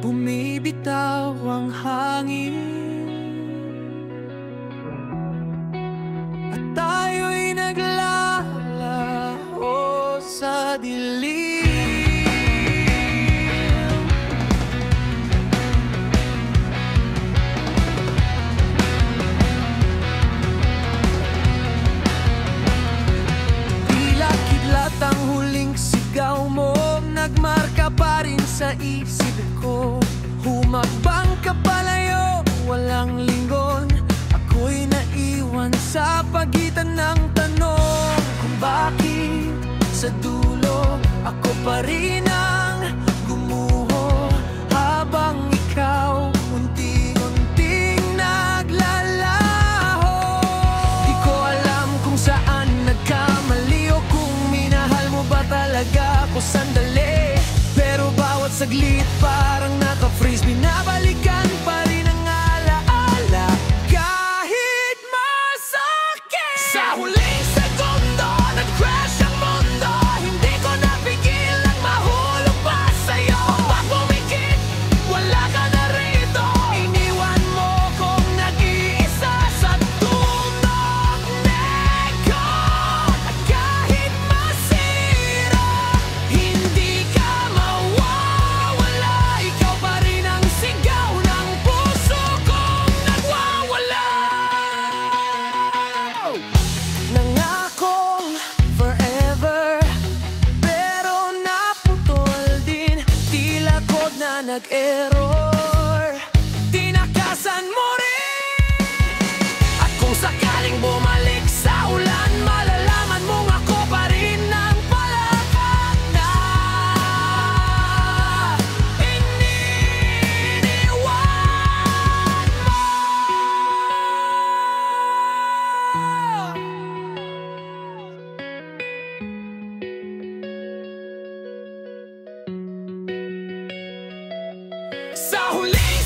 bumibitaw ang hangin, at tayo'y naglalaho sa dilim. Tila kidlat ang huling sigaw mo, nagmarka pa rin sa isip ko. Humakbang ka palayo, walang lingon. Ako'y naiwan sa pagitan ng tanong kung bakit sa dulo ako pa rin ang gumuho, habang ikaw unti-unting naglalaho. Di ko alam kung saan nagkamali o kung minahal mo ba talaga ako sandali, pero bawat saglit parang naka-freeze, binabalikan pa rin ang alaala. Kahit masakit, sa huling segundo nag-crash ang mundo. Hindi ko napigil ang mahulog pa sa'yo. Pag pumikit, wala ka na rito. Iniwan mo kong nag-iisa sa tunog neko. At kahit masira, hindi ka mawawala. Ikaw pa rin ang sigaw ng puso kong nagwawala. Nangakong forever, pero naputol din. Tila code na nag-error, tinakasan mo rin. At kung sakaling bumalik sa ulan, malalaman mong ako pa rin ang palakpak na iniwan mo. Sa huling